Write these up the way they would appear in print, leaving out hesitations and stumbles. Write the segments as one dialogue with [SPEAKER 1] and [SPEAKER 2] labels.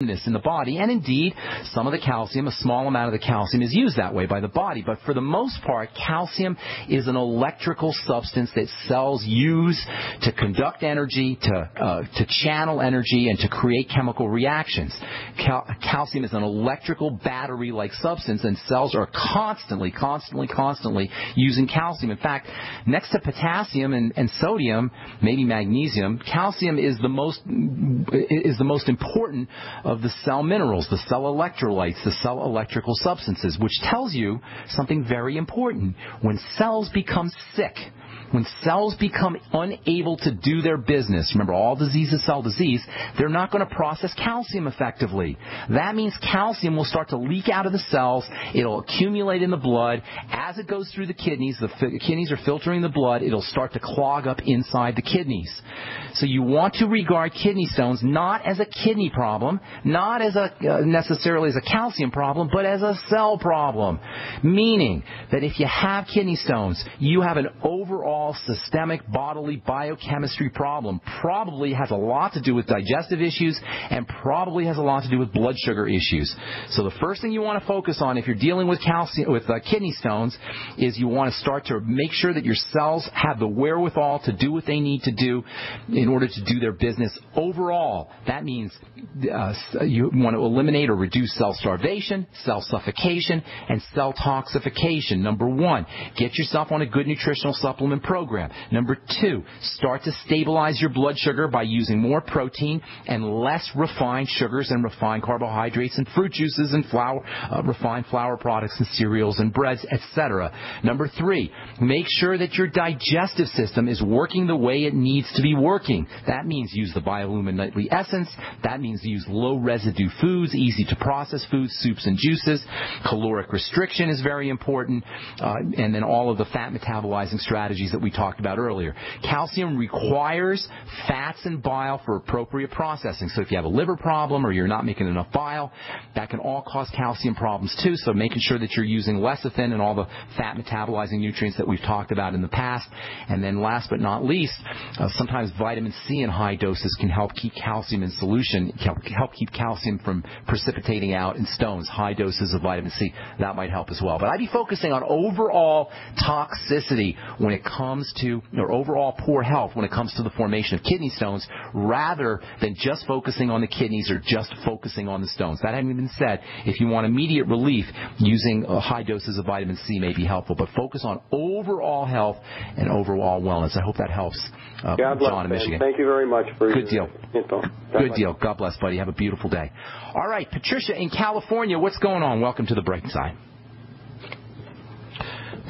[SPEAKER 1] in the body, and indeed some of the calcium, a small amount of the calcium is used that way by the body, but for the most part calcium is an electrical substance that cells use to conduct energy, to channel energy, and to create chemical reactions. Calcium is an electrical battery-like substance, and cells are constantly using calcium. In fact, next to potassium and sodium, maybe magnesium, calcium is the most important of the cell minerals, the cell electrolytes, the cell electrical substances, which tells you something very important. When cells become sick, when cells become unable to do their business, remember all disease is cell disease, they're not going to process calcium effectively. That means calcium will start to leak out of the cells. It'll accumulate in the blood. As it goes through the kidneys are filtering the blood. It'll start to clog up inside the kidneys. So you want to regard kidney stones not as a kidney problem, not as necessarily as a calcium problem, but as a cell problem. Meaning that if you have kidney stones, you have an overall systemic bodily biochemistry problem. Probably has a lot to do with digestive issues and probably has a lot to do with blood sugar issues. So the first thing you want to focus on if you're dealing with kidney stones is you want to start to make sure that your cells have the wherewithal to do what they need to do in order to do their business overall. That means you want to eliminate or reduce cell starvation, cell suffocation, and cell toxification. Number one, get yourself on a good nutritional supplement program. Number two, start to stabilize your blood sugar by using more protein and less refined sugars and refined carbohydrates and fruit juices and refined flour products and cereals and breads, etc. Number three, make sure that your digestive system is working the way it needs to be working. That means use the Biolumin Nightly Essence. That means use low residue foods, easy to process foods, soups and juices. Caloric restriction is very important. And then all of the fat metabolizing strategies that we talked about earlier. Calcium requires fats and bile for appropriate processing. So if you have a liver problem or you're not making enough bile, that can all cause calcium problems too. So making sure that you're using lecithin and all the fat metabolizing nutrients that we've talked about in the past. And then last but not least, sometimes vitamin C in high doses can help keep calcium in solution, help keep calcium from precipitating out in stones. High doses of vitamin C, that might help as well. But I'd be focusing on overall toxicity when it comes to, or overall poor health when it comes to the formation of kidney stones, rather than just focusing on the kidneys or just focusing on the stones. That hadn't even said, if you want immediate relief, using high doses of vitamin C may be helpful, but focus on overall health and overall wellness. I hope that helps. John in Michigan.
[SPEAKER 2] Thank you very much for
[SPEAKER 1] Good deal.
[SPEAKER 2] info.
[SPEAKER 1] Good deal. God bless, buddy. Have a beautiful day. All right, Patricia in California, what's going on? Welcome to the Brightside.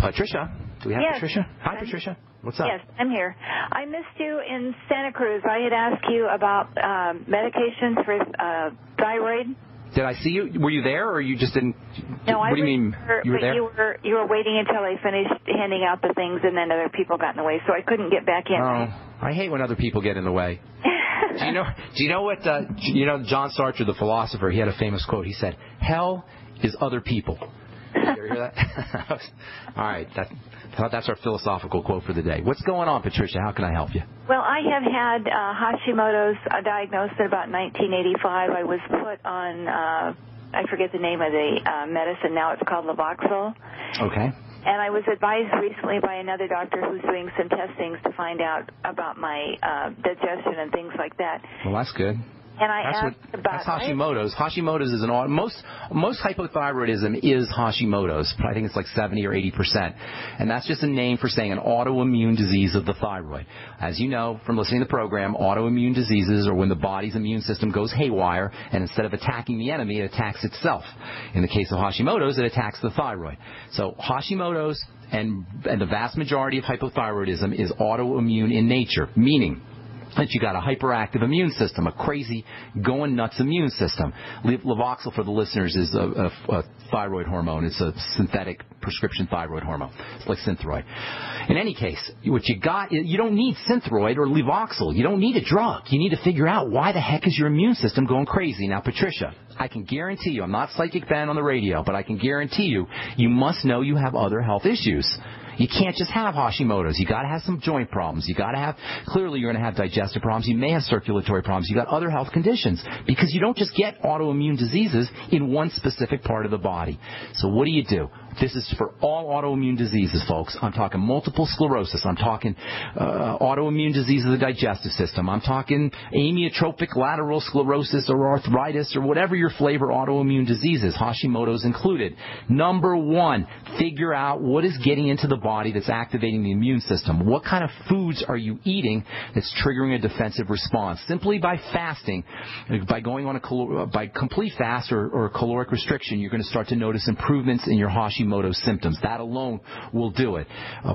[SPEAKER 1] Patricia, do we have Patricia? Hi, Patricia. What's up?
[SPEAKER 3] Yes, I'm here. I missed you in Santa Cruz. I had asked you about medications for thyroid.
[SPEAKER 1] Did I see you? Were you there, or you just didn't?
[SPEAKER 3] No,
[SPEAKER 1] what do you mean? You were there?
[SPEAKER 3] You were waiting until I finished handing out the things, and then other people got in the way, so I couldn't get back in.
[SPEAKER 1] Oh, I hate when other people get in the way. Do you know what? John Sartre, the philosopher, he had a famous quote. He said, "Hell is other people." Did you ever hear that? All right, that's our philosophical quote for the day. What's going on, Patricia? How can I help you?
[SPEAKER 3] Well, I have had Hashimoto's diagnosed in about 1985. I was put on, I forget the name of the medicine. Now it's called Levoxyl.
[SPEAKER 1] Okay.
[SPEAKER 3] And I was advised recently by another doctor who's doing some testings to find out about my digestion and things like that.
[SPEAKER 1] Well, that's good.
[SPEAKER 3] And I asked about
[SPEAKER 1] that's Hashimoto's. Hashimoto's is most hypothyroidism is Hashimoto's. I think it's like 70 or 80%. And that's just a name for saying an autoimmune disease of the thyroid. As you know from listening to the program, autoimmune diseases are when the body's immune system goes haywire, and instead of attacking the enemy, it attacks itself. In the case of Hashimoto's, it attacks the thyroid. So Hashimoto's and the vast majority of hypothyroidism is autoimmune in nature, meaning that you got a hyperactive immune system, a crazy, going nuts immune system. Levoxyl, for the listeners, is a thyroid hormone. It's a synthetic prescription thyroid hormone. It's like Synthroid. In any case, what you got, you don't need Synthroid or Levoxyl. You don't need a drug. You need to figure out why the heck is your immune system going crazy. Now, Patricia, I can guarantee you, I'm not Psychic Ben on the radio, but I can guarantee you, you must know you have other health issues. You can't just have Hashimoto's. You got to have some joint problems. You got to have, clearly you're going to have digestive problems. You may have circulatory problems. You got other health conditions because you don't just get autoimmune diseases in one specific part of the body. So what do? This is for all autoimmune diseases, folks. I'm talking multiple sclerosis. I'm talking autoimmune disease of the digestive system. I'm talking amyotrophic lateral sclerosis or arthritis or whatever your flavor autoimmune disease is, Hashimoto's included. Number one, figure out what is getting into the body that's activating the immune system. What kind of foods are you eating that's triggering a defensive response? Simply by fasting, by going on by complete fast or caloric restriction, you're going to start to notice improvements in your Hashimoto's symptoms. That alone will do it.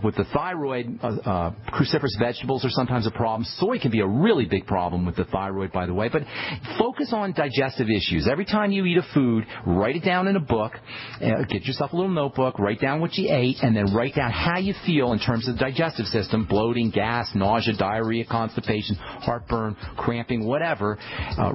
[SPEAKER 1] With the thyroid, cruciferous vegetables are sometimes a problem. Soy can be a really big problem with the thyroid, by the way. But focus on digestive issues. Every time you eat a food, write it down in a book. Get yourself a little notebook. Write down what you ate, and then write down how you feel in terms of the digestive system: bloating, gas, nausea, diarrhea, constipation, heartburn, cramping, whatever.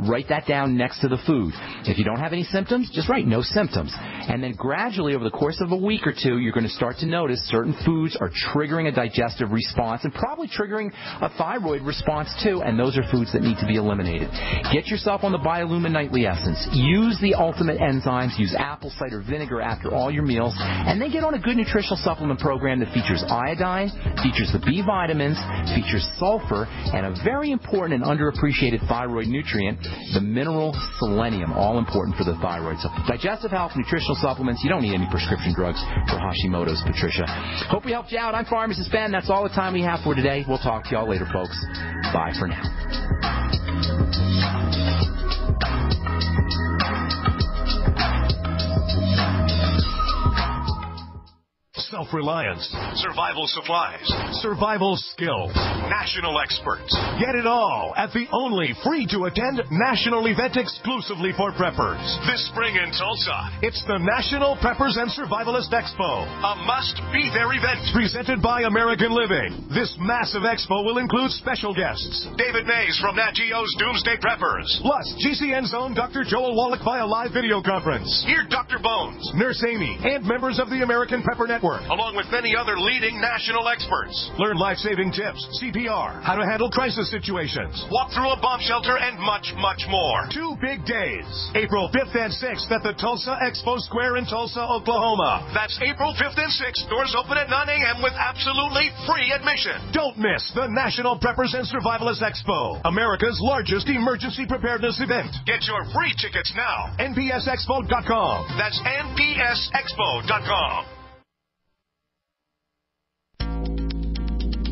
[SPEAKER 1] Write that down next to the food. If you don't have any symptoms, just write no symptoms. And then gradually, over the course of a week or two, you're going to start to notice certain foods are triggering a digestive response and probably triggering a thyroid response too, and those are foods that need to be eliminated. Get yourself on the Biolumin Nightly Essence. Use the ultimate enzymes. Use apple cider vinegar after all your meals, and then get on a good nutritional supplement program that features iodine, features the B vitamins, features sulfur, and a very important and underappreciated thyroid nutrient, the mineral selenium, all important for the thyroid. So digestive health, nutritional supplements, you don't need any prescription drugs for Hashimoto's, Patricia. Hope we helped you out. I'm Pharmacist Ben. That's all the time we have for today. We'll talk to y'all later, folks. Bye for now.
[SPEAKER 2] Self-reliance, survival supplies, survival skills, national experts. Get it all at the only free-to-attend national event exclusively for preppers. This spring in Tulsa, it's the National Preppers and Survivalist Expo, a must-be-there event presented by American Living. This massive expo will include special guests: David Mays from Nat Geo's Doomsday Preppers, plus GCN's own Dr. Joel Wallach via live video conference. Hear Dr. Bones, Nurse Amy, and members of the American Prepper Network, along with many other leading national experts. Learn life-saving tips, CPR, how to handle crisis situations, walk through a bomb shelter, and much, much more. 2 big days, April 5th and 6th at the Tulsa Expo Square in Tulsa, Oklahoma. That's April 5th and 6th. Doors open at 9 a.m. with absolutely free admission. Don't miss the National Preppers and Survivalist Expo, America's largest emergency preparedness event. Get your free tickets now. NPSExpo.com. That's NPSExpo.com.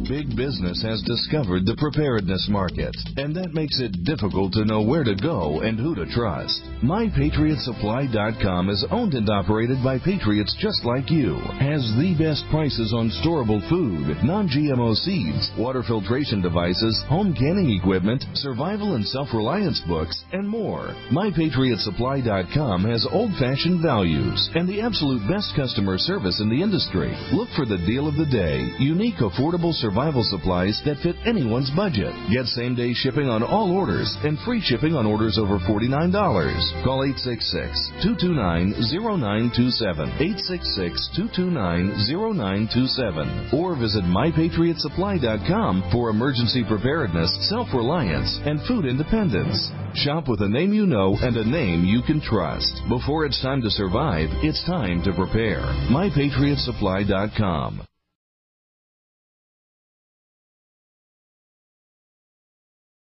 [SPEAKER 4] Big business has discovered the preparedness market, and that makes it difficult to know where to go and who to trust. MyPatriotSupply.com is owned and operated by patriots just like you. Has the best prices on storable food, non-GMO seeds, water filtration devices, home canning equipment, survival and self-reliance books, and more. MyPatriotSupply.com has old-fashioned values and the absolute best customer service in the industry. Look for the deal of the day, unique, affordable survival supplies that fit anyone's budget. Get same-day shipping on all orders and free shipping on orders over $49. Call 866-229-0927, 866-229-0927, or visit MyPatriotSupply.com for emergency preparedness, self-reliance, and food independence. Shop with a name you know and a name you can trust. Before it's time to survive, it's time to prepare. MyPatriotSupply.com.